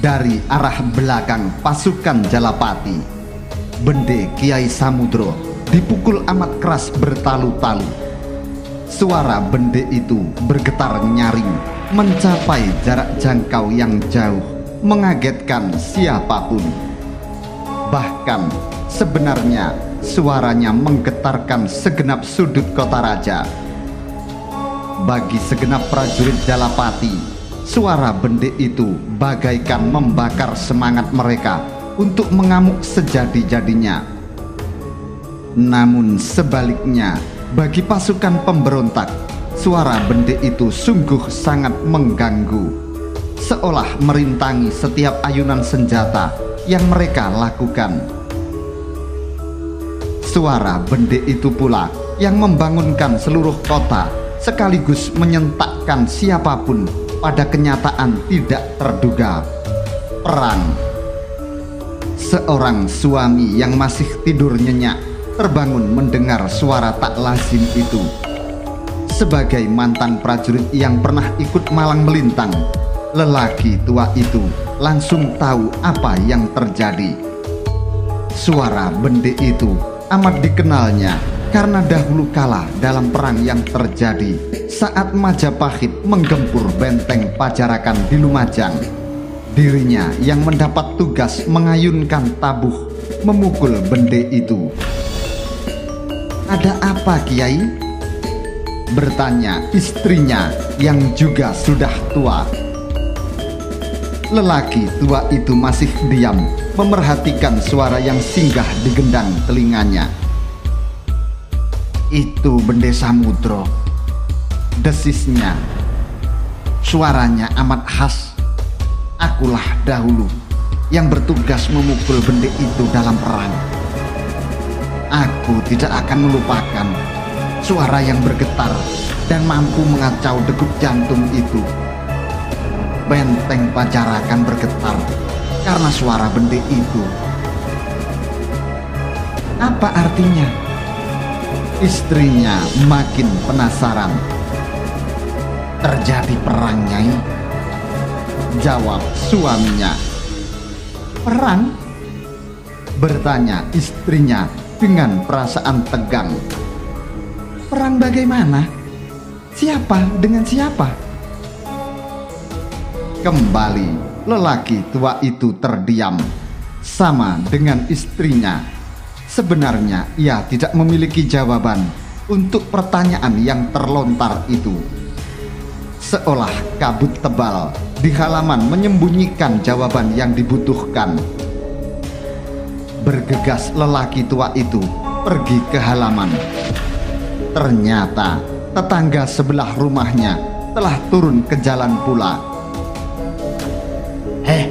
Dari arah belakang pasukan Jalapati, Bende Kiai Samudro dipukul amat keras bertalu-talu. Suara bende itu bergetar nyaring, mencapai jarak jangkau yang jauh, mengagetkan siapapun. Bahkan sebenarnya suaranya menggetarkan segenap sudut kota raja. Bagi segenap prajurit Jalapati, suara bende itu bagaikan membakar semangat mereka untuk mengamuk sejadi-jadinya. Namun sebaliknya, bagi pasukan pemberontak, suara bende itu sungguh sangat mengganggu, seolah merintangi setiap ayunan senjata yang mereka lakukan. Suara bende itu pula yang membangunkan seluruh kota, sekaligus menyentakkan siapapun pada kenyataan tidak terduga, perang. Seorang suami yang masih tidur nyenyak terbangun mendengar suara tak lazim itu. Sebagai mantan prajurit yang pernah ikut malang melintang, lelaki tua itu langsung tahu apa yang terjadi. Suara bende itu amat dikenalnya karena dahulu kala dalam perang yang terjadi saat Majapahit menggempur benteng Pajarakan di Lumajang. Dirinya yang mendapat tugas mengayunkan tabuh memukul bende itu. "Ada apa, Kiai?" bertanya istrinya yang juga sudah tua. Lelaki tua itu masih diam, memerhatikan suara yang singgah di gendang telinganya. "Itu Bende Samudro," desisnya. Suaranya amat khas. "Akulah dahulu yang bertugas memukul bende itu dalam perang. Aku tidak akan melupakan suara yang bergetar dan mampu mengacau degup jantung itu. Benteng Pajarakan bergetar karena suara bende itu." "Apa artinya?" Istrinya makin penasaran. "Terjadi perang, Nyai," jawab suaminya. "Perang?" bertanya istrinya dengan perasaan tegang. "Perang bagaimana? Siapa dengan siapa?" Kembali lelaki tua itu terdiam, sama dengan istrinya. Sebenarnya ia tidak memiliki jawaban untuk pertanyaan yang terlontar itu. Seolah kabut tebal di halaman menyembunyikan jawaban yang dibutuhkan. Bergegas lelaki tua itu pergi ke halaman. Ternyata tetangga sebelah rumahnya telah turun ke jalan pula. "Heh,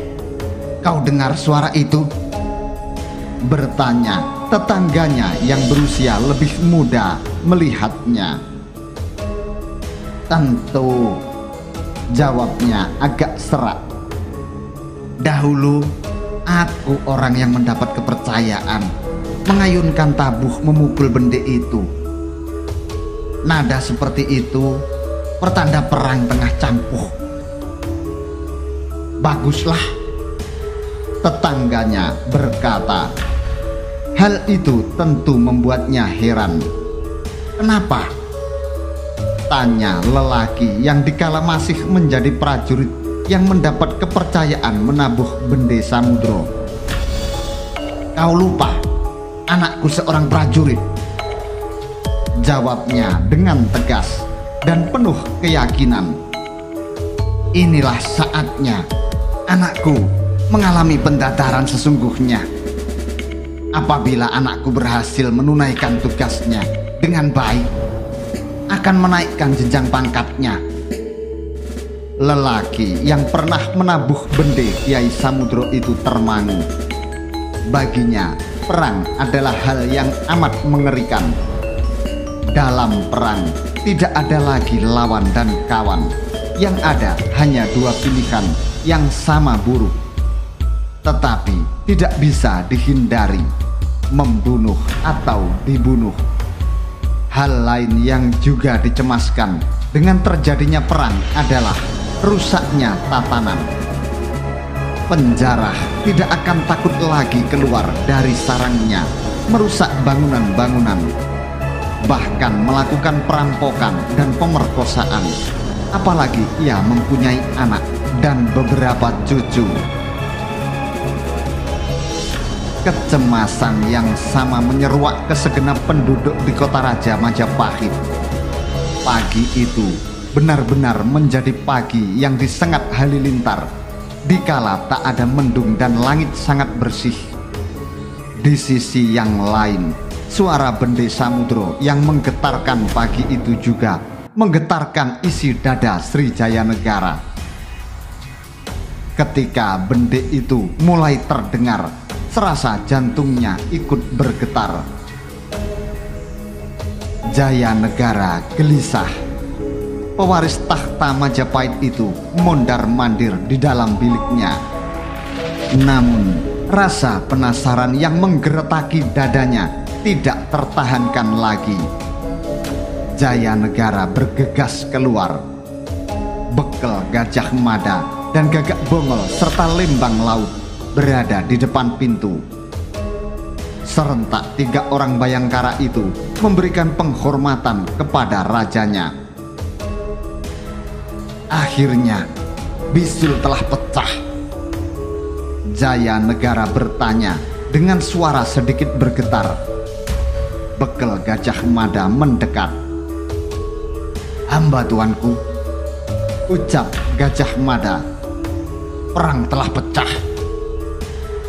kau dengar suara itu?" bertanya tetangganya yang berusia lebih muda melihatnya. "Tentu," jawabnya agak serak. "Dahulu aku orang yang mendapat kepercayaan mengayunkan tabuh memukul bende itu. Nada seperti itu pertanda perang tengah campuh." "Baguslah," tetangganya berkata. Hal itu tentu membuatnya heran. "Kenapa?" tanya lelaki yang dikala masih menjadi prajurit yang mendapat kepercayaan menabuh bende Samudro. "Kau lupa anakku seorang prajurit," jawabnya dengan tegas dan penuh keyakinan. "Inilah saatnya anakku mengalami pendadaran sesungguhnya. Apabila anakku berhasil menunaikan tugasnya dengan baik, akan menaikkan jenjang pangkatnya." Lelaki yang pernah menabuh bende Kiai Samudro itu termangu. Baginya, perang adalah hal yang amat mengerikan. Dalam perang, tidak ada lagi lawan dan kawan. Yang ada hanya dua pilihan yang sama buruk, tetapi tidak bisa dihindari, membunuh atau dibunuh. Hal lain yang juga dicemaskan dengan terjadinya perang adalah rusaknya tatanan. penjara tidak akan takut lagi keluar dari sarangnya, merusak bangunan-bangunan, bahkan melakukan perampokan dan pemerkosaan. Apalagi ia mempunyai anak dan beberapa cucu. Kecemasan yang sama menyeruak ke segenap penduduk di kota Raja Majapahit. Pagi itu benar-benar menjadi pagi yang disengat halilintar, dikala tak ada mendung dan langit sangat bersih. Di sisi yang lain, suara bende samudro yang menggetarkan pagi itu juga menggetarkan isi dada Sri Jayanegara. Ketika bende itu mulai terdengar, serasa jantungnya ikut bergetar. Jayanegara gelisah. Pewaris tahta Majapahit itu mondar-mandir di dalam biliknya. Namun rasa penasaran yang menggeretaki dadanya tidak tertahankan lagi. Jayanegara bergegas keluar. Bekel Gajah Mada dan Gagak Bongol serta Lembang Laut berada di depan pintu. Serentak 3 orang Bayangkara itu memberikan penghormatan kepada rajanya. Akhirnya bisul telah pecah. Jayanegara bertanya dengan suara sedikit bergetar. Bekel Gajah Mada mendekat. "Hamba tuanku," ucap Gajah Mada. "Perang telah pecah."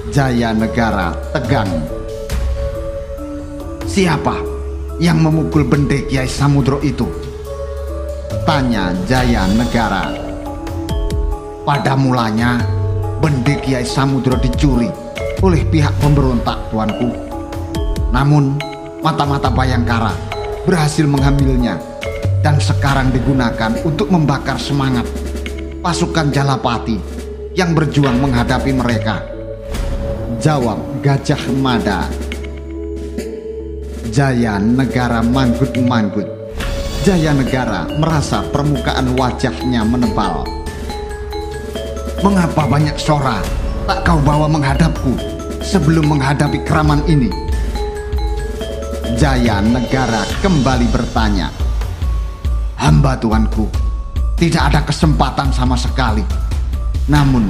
Jayanegara tegang. "Siapa yang memukul bende Kiai Samudro itu?" tanya Jayanegara. "Pada mulanya bende Kiai Samudro dicuri oleh pihak pemberontak, tuanku. Namun mata-mata Bayangkara berhasil mengambilnya dan sekarang digunakan untuk membakar semangat pasukan Jalapati yang berjuang menghadapi mereka," jawab Gajah Mada. Jayanegara manggut-manggut. Jayanegara merasa permukaan wajahnya menebal. "Mengapa banyak sora tak kau bawa menghadapku sebelum menghadapi keraman ini?" Jayanegara kembali bertanya. "Hamba tuanku, tidak ada kesempatan sama sekali. Namun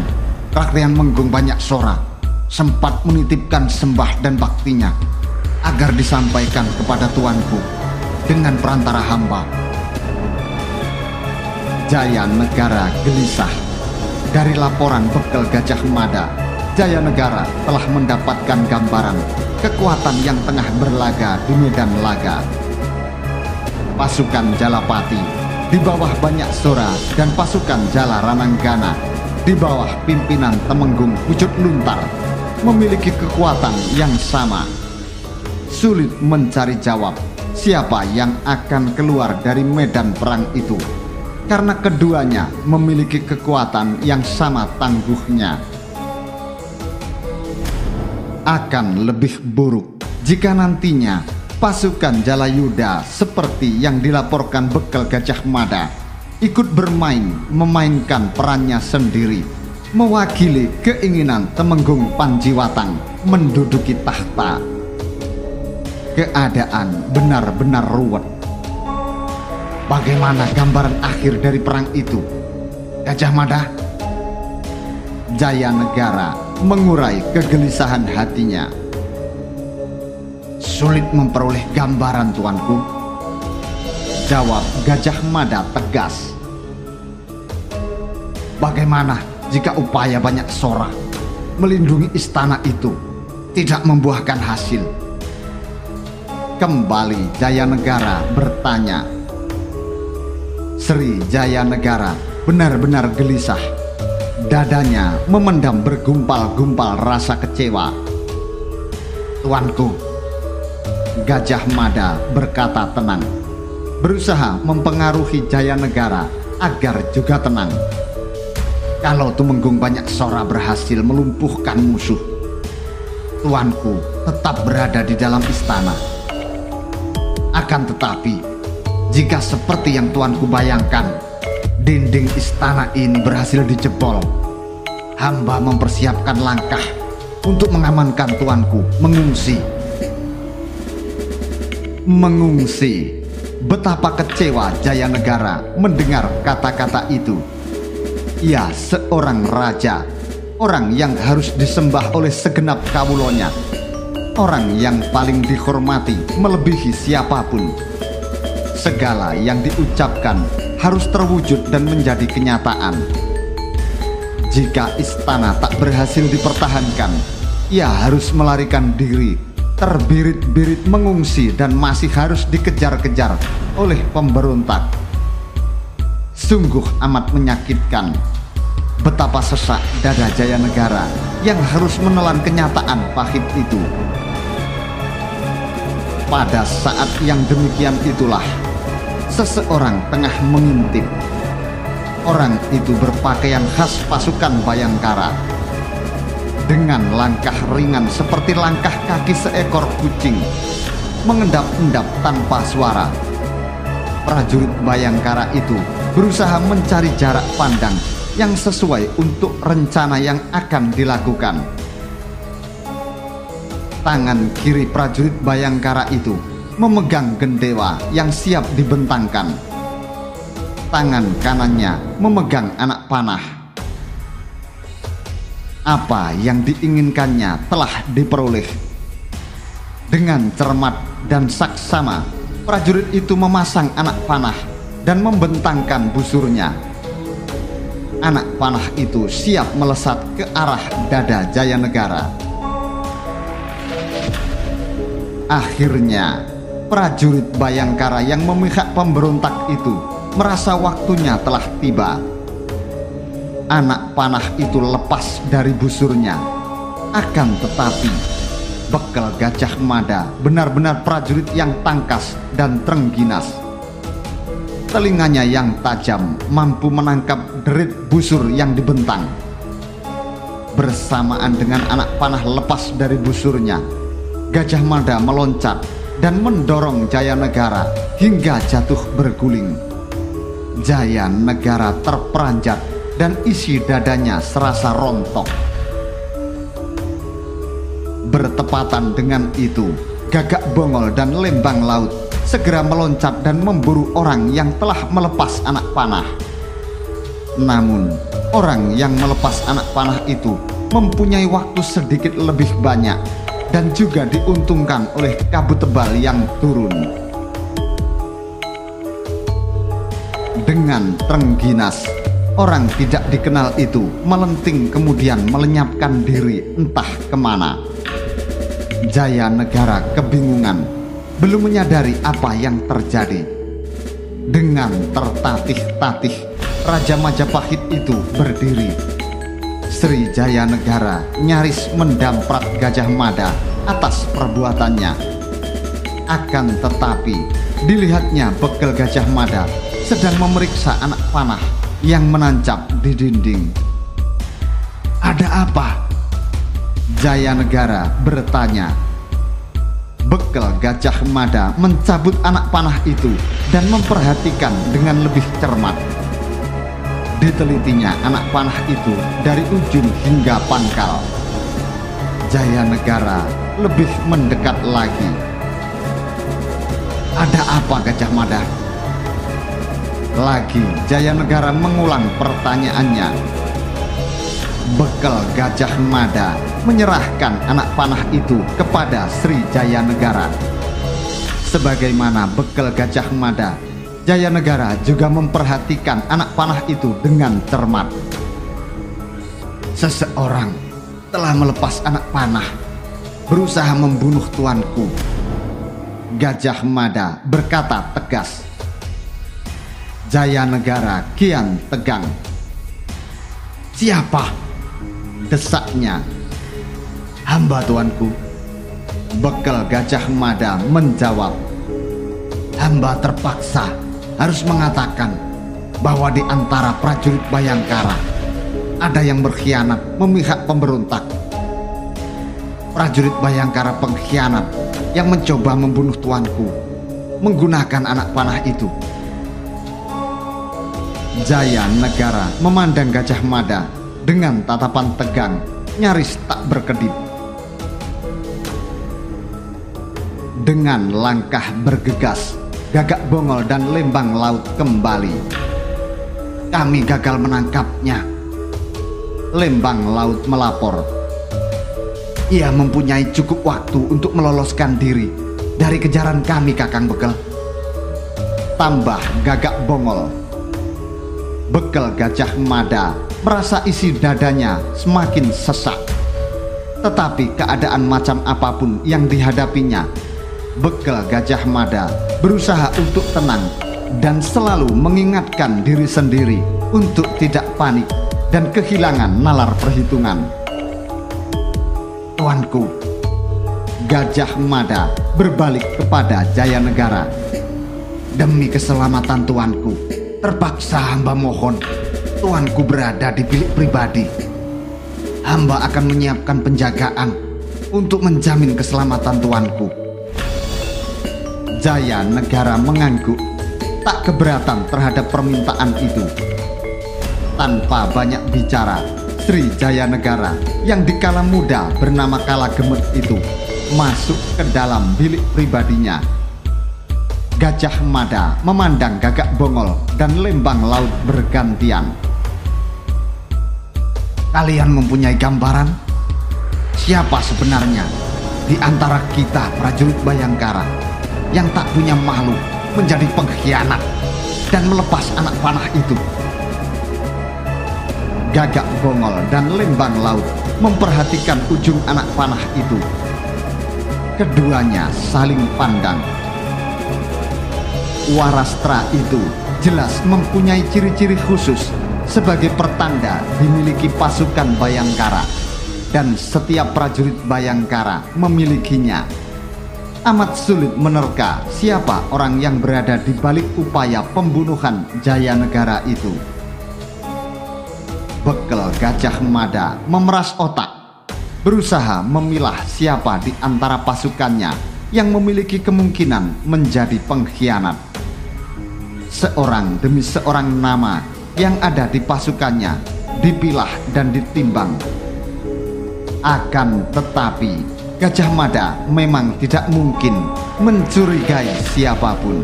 Rakrian Menggung Banyak Sora sempat menitipkan sembah dan baktinya agar disampaikan kepada tuanku dengan perantara hamba." Jayanegara gelisah. Dari laporan Bekel Gajah Mada, Jayanegara telah mendapatkan gambaran kekuatan yang tengah berlaga di medan laga. Pasukan Jalapati di bawah Banyak Sora dan pasukan Jala Rananggana di bawah pimpinan Temenggung Pucuk Luntar memiliki kekuatan yang sama. Sulit mencari jawab siapa yang akan keluar dari medan perang itu, karena keduanya memiliki kekuatan yang sama tangguhnya. Akan lebih buruk jika nantinya pasukan Jalayuda seperti yang dilaporkan Bekel Gajah Mada ikut memainkan perannya sendiri, mewakili keinginan Temenggung Panjiwatang menduduki tahta. Keadaan benar-benar ruwet. Bagaimana gambaran akhir dari perang itu, Gajah Mada? Jayanegara mengurai kegelisahan hatinya. "Sulit memperoleh gambaran, tuanku," jawab Gajah Mada tegas. "Bagaimana jika upaya Banyak Sora melindungi istana itu tidak membuahkan hasil?" Kembali Jayanegara bertanya. Sri Jayanegara benar-benar gelisah. Dadanya memendam bergumpal-gumpal rasa kecewa. "Tuanku," Gajah Mada berkata tenang, berusaha mempengaruhi Jayanegara agar juga tenang. "Kalau Tumenggung Banyak Sora berhasil melumpuhkan musuh, tuanku tetap berada di dalam istana. Akan tetapi, jika seperti yang tuanku bayangkan, dinding istana ini berhasil dijebol, Hamba mempersiapkan langkah untuk mengamankan tuanku mengungsi. Mengungsi. Betapa kecewa Jayanegara mendengar kata-kata itu. Ia seorang raja, orang yang harus disembah oleh segenap kawulonya, orang yang paling dihormati melebihi siapapun. Segala yang diucapkan harus terwujud dan menjadi kenyataan. Jika istana tak berhasil dipertahankan, ia harus melarikan diri, terbirit-birit mengungsi dan masih harus dikejar-kejar oleh pemberontak. Sungguh amat menyakitkan betapa sesak dada Jayanegara yang harus menelan kenyataan pahit itu. Pada saat yang demikian itulah seseorang tengah mengintip. Orang itu berpakaian khas pasukan Bayangkara. Dengan langkah ringan seperti langkah kaki seekor kucing, mengendap-endap tanpa suara, prajurit Bayangkara itu berusaha mencari jarak pandang yang sesuai untuk rencana yang akan dilakukan. Tangan kiri prajurit Bayangkara itu memegang gendewa yang siap dibentangkan. Tangan kanannya memegang anak panah. Apa yang diinginkannya telah diperoleh. Dengan cermat dan saksama, prajurit itu memasang anak panah dan membentangkan busurnya. Anak panah itu siap melesat ke arah dada Jayanegara. Akhirnya, prajurit Bayangkara yang memihak pemberontak itu merasa waktunya telah tiba. Anak panah itu lepas dari busurnya. Akan tetapi, bekel Gajah Mada benar-benar prajurit yang tangkas dan terengginas. Telinganya yang tajam mampu menangkap derit busur yang dibentang. Bersamaan dengan anak panah lepas dari busurnya, Gajah Mada meloncat dan mendorong Jayanegara hingga jatuh berguling. Jayanegara terperanjat dan isi dadanya serasa rontok. Bertepatan dengan itu, Gagak Bongol dan Lembang Laut segera meloncat dan memburu orang yang telah melepas anak panah. Namun, orang yang melepas anak panah itu mempunyai waktu sedikit lebih banyak dan juga diuntungkan oleh kabut tebal yang turun. Dengan terengginas, orang tidak dikenal itu melenting kemudian melenyapkan diri entah kemana. Jayanegara kebingungan, belum menyadari apa yang terjadi. Dengan tertatih-tatih, Raja Majapahit itu berdiri. Sri Jayanegara nyaris mendamprat Gajah Mada atas perbuatannya. Akan tetapi, dilihatnya bekel Gajah Mada sedang memeriksa anak panah yang menancap di dinding. "Ada apa?" Jayanegara bertanya. Bekel Gajah Mada mencabut anak panah itu dan memperhatikan dengan lebih cermat. Ditelitinya anak panah itu dari ujung hingga pangkal. Jayanegara lebih mendekat lagi. "Ada apa, Gajah Mada?" Lagi Jayanegara mengulang pertanyaannya. Bekel Gajah Mada menyerahkan anak panah itu kepada Sri Jayanegara. Sebagaimana bekel Gajah Mada, Jayanegara juga memperhatikan anak panah itu dengan cermat. "Seseorang telah melepas anak panah, berusaha membunuh tuanku," Gajah Mada berkata tegas. Jayanegara kian tegang. "Siapa?" desaknya. "Hamba, tuanku," bekel Gajah Mada menjawab. "Hamba terpaksa harus mengatakan bahwa di antara prajurit Bayangkara ada yang berkhianat memihak pemberontak. Prajurit Bayangkara pengkhianat yang mencoba membunuh tuanku menggunakan anak panah itu." Jayanegara memandang Gajah Mada dengan tatapan tegang, nyaris tak berkedip. Dengan langkah bergegas, Gagak Bongol dan Lembang Laut kembali. "Kami gagal menangkapnya," Lembang Laut melapor. "Ia mempunyai cukup waktu untuk meloloskan diri dari kejaran kami, Kakang Bekel," tambah Gagak Bongol. Bekel Gajah Mada merasa isi dadanya semakin sesak. Tetapi keadaan macam apapun yang dihadapinya, Bekel Gajah Mada berusaha untuk tenang dan selalu mengingatkan diri sendiri untuk tidak panik dan kehilangan nalar perhitungan. "Tuanku," Gajah Mada berbalik kepada Jayanegara, "demi keselamatan tuanku, terpaksa hamba mohon tuanku berada di bilik pribadi. Hamba akan menyiapkan penjagaan untuk menjamin keselamatan tuanku." Jayanegara mengangguk, tak keberatan terhadap permintaan itu. Tanpa banyak bicara, Sri Jayanegara yang dikala muda bernama Kala Gemet itu masuk ke dalam bilik pribadinya. Gajah Mada memandang Gagak Bongol dan Lembang Laut bergantian. "Kalian mempunyai gambaran siapa sebenarnya di antara kita prajurit Bayangkara yang tak punya malu menjadi pengkhianat dan melepas anak panah itu?" Gagak Bongol dan Lembang Laut memperhatikan ujung anak panah itu. Keduanya saling pandang. Warastra itu jelas mempunyai ciri-ciri khusus sebagai pertanda dimiliki pasukan Bayangkara, dan setiap prajurit Bayangkara memilikinya. Amat sulit menerka siapa orang yang berada di balik upaya pembunuhan Jayanegara itu. Bekel Gajah Mada memeras otak, berusaha memilah siapa di antara pasukannya yang memiliki kemungkinan menjadi pengkhianat. Seorang demi seorang nama yang ada di pasukannya dipilah dan ditimbang. Akan tetapi Gajah Mada memang tidak mungkin mencurigai siapapun.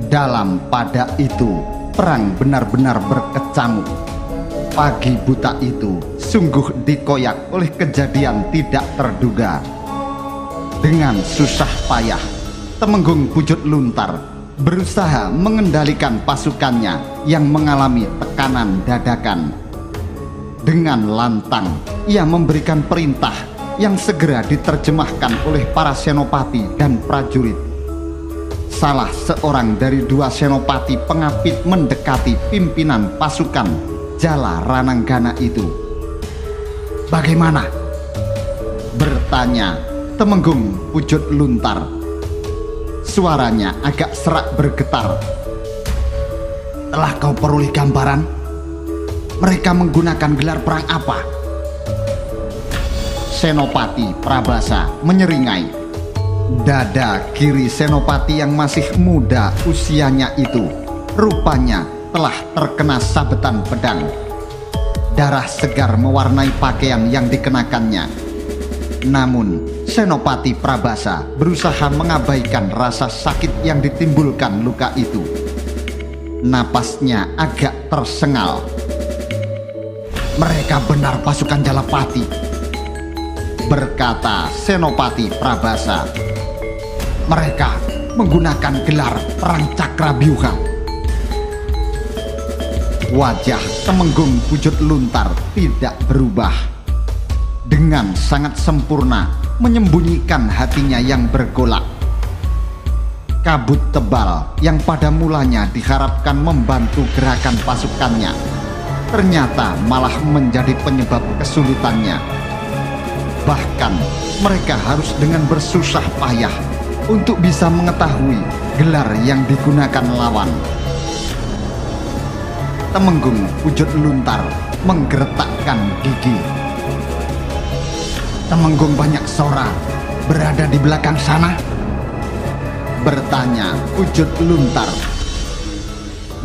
Dalam pada itu perang benar-benar berkecamuk. Pagi buta itu sungguh dikoyak oleh kejadian tidak terduga. Dengan susah payah, Temenggung Pujut Luntar berusaha mengendalikan pasukannya yang mengalami tekanan dadakan. Dengan lantang, ia memberikan perintah yang segera diterjemahkan oleh para senopati dan prajurit. Salah seorang dari dua senopati pengapit mendekati pimpinan pasukan Jala Rananggana itu. "Bagaimana?" bertanya Temenggung Pujut Luntar. Suaranya agak serak bergetar. "Telah kau peroleh gambaran? Mereka menggunakan gelar perang apa?" Senopati Prabasa menyeringai. Dada kiri senopati yang masih muda usianya itu rupanya telah terkena sabetan pedang. Darah segar mewarnai pakaian yang dikenakannya. Namun Senopati Prabasa berusaha mengabaikan rasa sakit yang ditimbulkan luka itu. Napasnya agak tersengal. "Mereka benar pasukan Jalapati," berkata Senopati Prabasa. "Mereka menggunakan gelar perang Cakrabyuha." Wajah Temenggung Pujut Luntar tidak berubah. Dengan sangat sempurna menyembunyikan hatinya yang bergolak. Kabut tebal yang pada mulanya diharapkan membantu gerakan pasukannya ternyata malah menjadi penyebab kesulitannya. Bahkan mereka harus dengan bersusah payah untuk bisa mengetahui gelar yang digunakan lawan. Temenggung Pujut Luntar menggeretakkan gigi. "Temenggung Banyak Sora berada di belakang sana?" bertanya Pujut Luntar.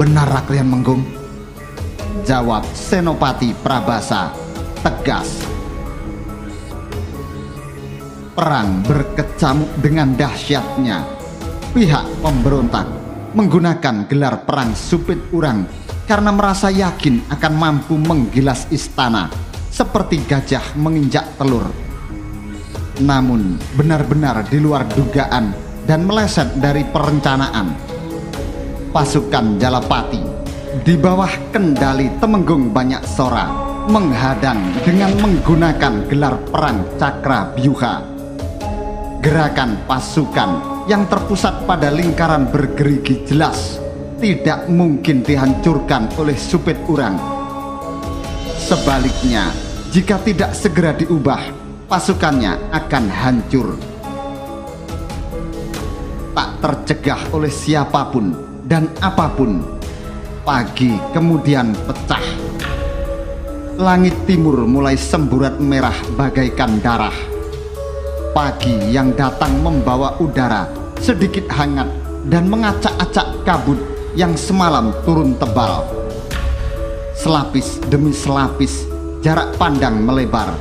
"Benar, Raklian Menggung. Jawab Senopati Prabasa tegas. Perang berkecamuk dengan dahsyatnya. Pihak pemberontak menggunakan gelar perang Supit Urang karena merasa yakin akan mampu menggilas istana seperti gajah menginjak telur. Namun benar-benar di luar dugaan dan meleset dari perencanaan. Pasukan Jalapati di bawah kendali Temenggung Banyaksora menghadang dengan menggunakan gelar perang Cakrabyuha. Gerakan pasukan yang terpusat pada lingkaran bergerigi jelas tidak mungkin dihancurkan oleh Supit Urang. Sebaliknya, jika tidak segera diubah, pasukannya akan hancur. Tak tercegah oleh siapapun dan apapun, pagi kemudian pecah. Langit timur mulai semburat merah bagaikan darah. Pagi yang datang membawa udara sedikit hangat dan mengacak-acak kabut yang semalam turun tebal. Selapis demi selapis jarak pandang melebar.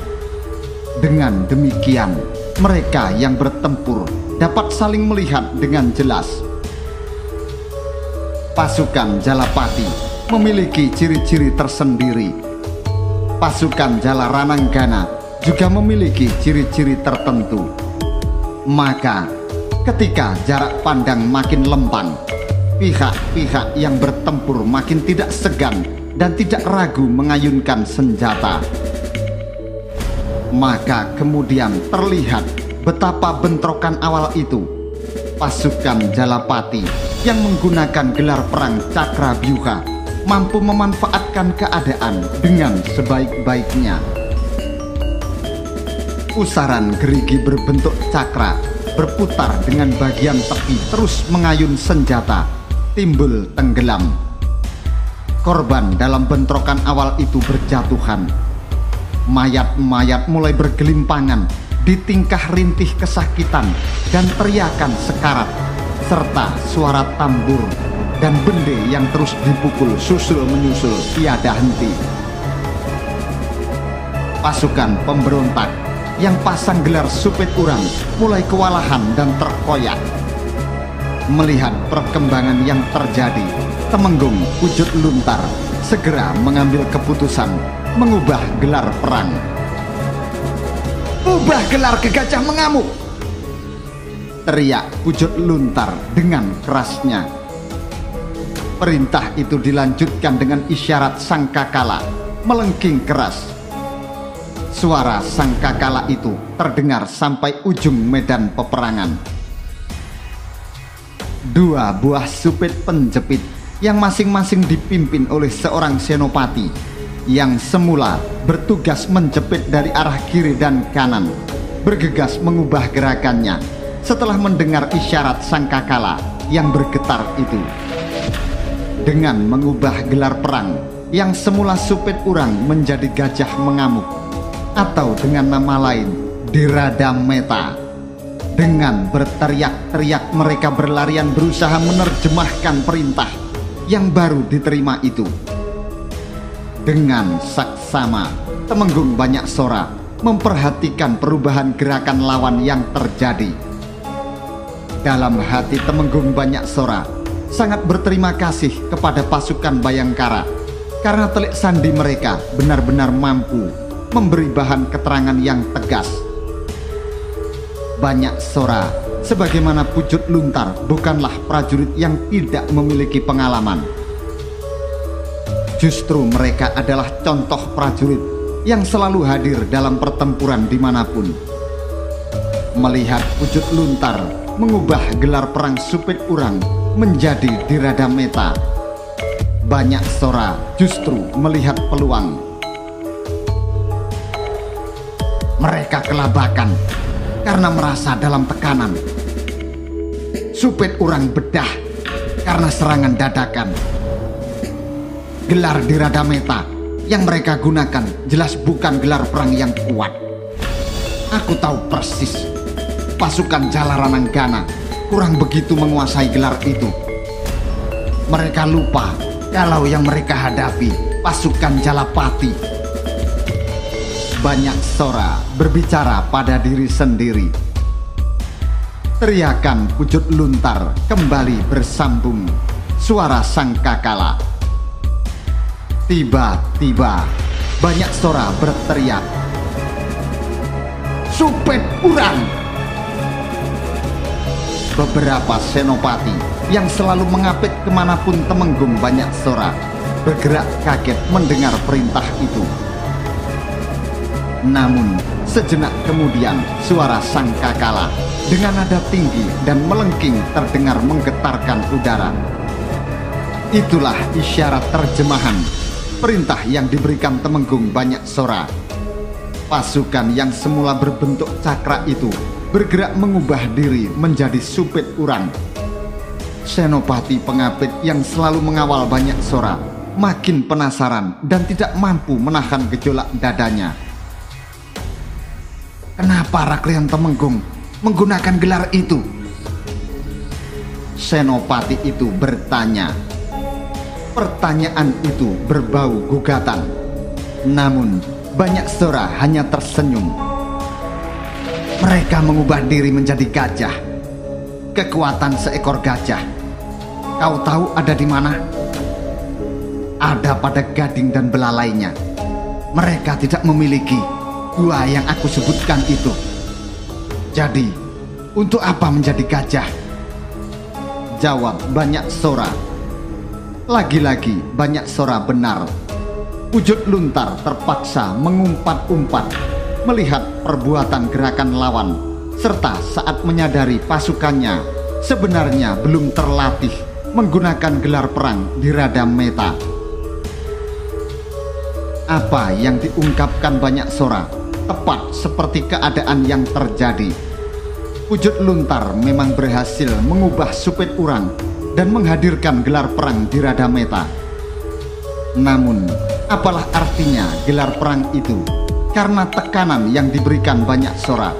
Dengan demikian, mereka yang bertempur dapat saling melihat dengan jelas. Pasukan Jalapati memiliki ciri-ciri tersendiri. Pasukan Jalarananggana juga memiliki ciri-ciri tertentu. Maka, ketika jarak pandang makin lempang, pihak-pihak yang bertempur makin tidak segan dan tidak ragu mengayunkan senjata. Maka kemudian terlihat betapa bentrokan awal itu. Pasukan Jalapati yang menggunakan gelar perang Cakrabyuha mampu memanfaatkan keadaan dengan sebaik-baiknya. Pusaran gerigi berbentuk cakra berputar dengan bagian tepi terus mengayun senjata, timbul tenggelam. Korban dalam bentrokan awal itu berjatuhan. Mayat-mayat mulai bergelimpangan di tingkah rintih kesakitan dan teriakan sekarat, serta suara tambur dan bende yang terus dipukul susul menyusul tiada henti. Pasukan pemberontak yang pasang gelar Supit Urang mulai kewalahan dan terkoyak. Melihat perkembangan yang terjadi, Temenggung Pujut Luntar segera mengambil keputusan mengubah gelar perang. "Ubah gelar ke Gajah Mengamuk!" teriak Pujut Luntar dengan kerasnya. Perintah itu dilanjutkan dengan isyarat sangkakala melengking keras. Suara sangkakala itu terdengar sampai ujung medan peperangan. Dua buah supit penjepit yang masing-masing dipimpin oleh seorang senopati yang semula bertugas menjepit dari arah kiri dan kanan bergegas mengubah gerakannya setelah mendengar isyarat sangkakala yang bergetar itu. Dengan mengubah gelar perang yang semula Supit Urang menjadi Gajah Mengamuk, atau dengan nama lain Diradameta. Dengan berteriak-teriak mereka berlarian berusaha menerjemahkan perintah yang baru diterima itu. Dengan saksama, Temenggung Banyaksora memperhatikan perubahan gerakan lawan yang terjadi. Dalam hati Temenggung Banyaksora sangat berterima kasih kepada pasukan Bayangkara karena telik sandi mereka benar-benar mampu memberi bahan keterangan yang tegas. Banyaksora sebagaimana Pujut Luntar bukanlah prajurit yang tidak memiliki pengalaman. Justru mereka adalah contoh prajurit yang selalu hadir dalam pertempuran dimanapun. Melihat Pujut Luntar mengubah gelar perang Supit Urang menjadi Diradameta, Banyaksora justru melihat peluang. Mereka kelabakan karena merasa dalam tekanan. Supit Urang bedah karena serangan dadakan. Gelar Diradameta yang mereka gunakan jelas bukan gelar perang yang kuat. Aku tahu persis pasukan Jalarananggana kurang begitu menguasai gelar itu. Mereka lupa kalau yang mereka hadapi pasukan Jalapati. Banyak sora berbicara pada diri sendiri. Teriakan Pujut Luntar kembali bersambung. Suara sangkakala. Tiba-tiba banyak sora berteriak, "Supit Urang!" Beberapa senopati yang selalu mengapit kemanapun Temenggung Banyak Sora bergerak kaget mendengar perintah itu. Namun sejenak kemudian suara sangkakala dengan nada tinggi dan melengking terdengar menggetarkan udara. Itulah isyarat terjemahan perintah yang diberikan Temenggung Banyak Sora. Pasukan yang semula berbentuk cakra itu bergerak mengubah diri menjadi Supit Urang. Senopati pengapit yang selalu mengawal Banyak Sora makin penasaran dan tidak mampu menahan gejolak dadanya. Kenapa rakyat Temenggung menggunakan gelar itu? Senopati itu bertanya. Pertanyaan itu berbau gugatan. Namun Banyak Sora hanya tersenyum. Mereka mengubah diri menjadi gajah. Kekuatan seekor gajah, kau tahu ada di mana? Ada pada gading dan belalainya. Mereka tidak memiliki dua yang aku sebutkan itu. Jadi, untuk apa menjadi gajah? Jawab Banyak Sora. Lagi-lagi Banyak Sora benar. Pujut Luntar terpaksa mengumpat-umpat melihat perbuatan gerakan lawan, serta saat menyadari pasukannya sebenarnya belum terlatih menggunakan gelar perang di Radameta. Apa yang diungkapkan Banyak Sora tepat seperti keadaan yang terjadi. Pujut Luntar memang berhasil mengubah Supit Urang dan menghadirkan gelar perang di Radameta. Namun, apalah artinya gelar perang itu? Karena tekanan yang diberikan Banyak Sora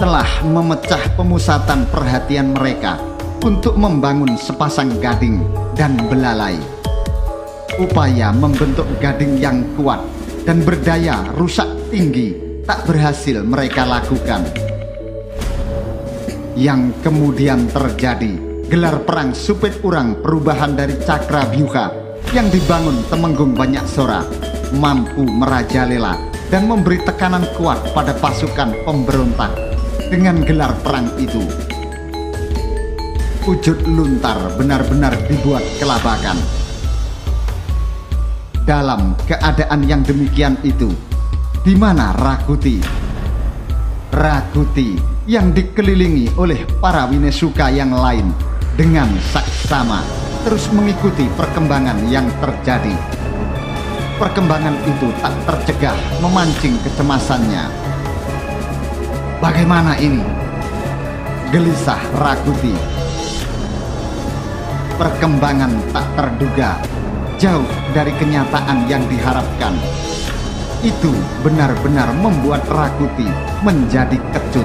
telah memecah pemusatan perhatian mereka untuk membangun sepasang gading dan belalai. Upaya membentuk gading yang kuat dan berdaya rusak tinggi tak berhasil mereka lakukan. Yang kemudian terjadi, gelar perang Supit Urang perubahan dari Cakrabyuha yang dibangun Temenggung Banyak Sora mampu merajalela dan memberi tekanan kuat pada pasukan pemberontak dengan gelar perang itu. Pujut Luntar benar-benar dibuat kelabakan. Dalam keadaan yang demikian itu, di mana Rakuti? Rakuti yang dikelilingi oleh para Winesuka yang lain dengan saksama terus mengikuti perkembangan yang terjadi. Perkembangan itu tak tercegah memancing kecemasannya. Bagaimana ini? Gelisah Rakuti. Perkembangan tak terduga, jauh dari kenyataan yang diharapkan. Itu benar-benar membuat Rakuti menjadi kecut.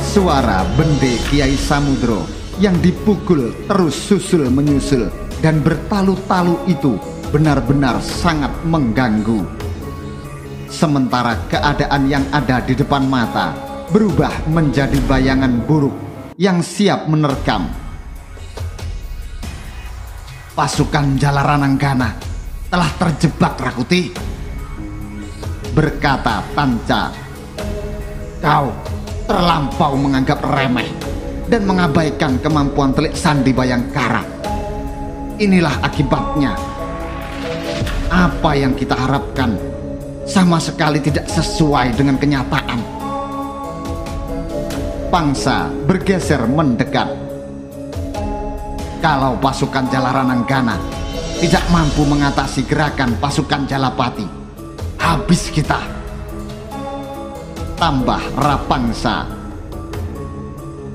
Suara bende Kiai Samudro yang dipukul terus susul menyusul dan bertalu-talu itu benar-benar sangat mengganggu. Sementara keadaan yang ada di depan mata berubah menjadi bayangan buruk yang siap menerkam. Pasukan Jalarananggana telah terjebak, Rakuti, berkata Tanca. Kau terlampau menganggap remeh dan mengabaikan kemampuan Telik Sandi Bayangkara. Inilah akibatnya. Apa yang kita harapkan sama sekali tidak sesuai dengan kenyataan. Pangsa bergeser mendekat. Kalau pasukan Jalarananggana tidak mampu mengatasi gerakan pasukan Jalapati, habis kita. Tambah Rapangsa.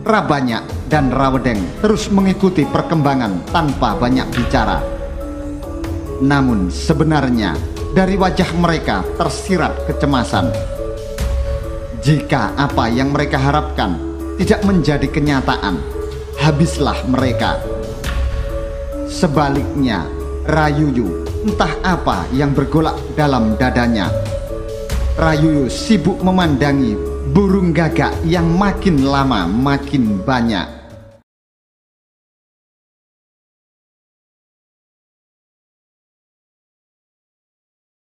Rabanyak dan Rawedeng terus mengikuti perkembangan tanpa banyak bicara. Namun sebenarnya dari wajah mereka tersirat kecemasan. Jika apa yang mereka harapkan tidak menjadi kenyataan, habislah mereka. Sebaliknya, Rayuyu entah apa yang bergolak dalam dadanya. Rayuyu sibuk memandangi burung gagak yang makin lama makin banyak.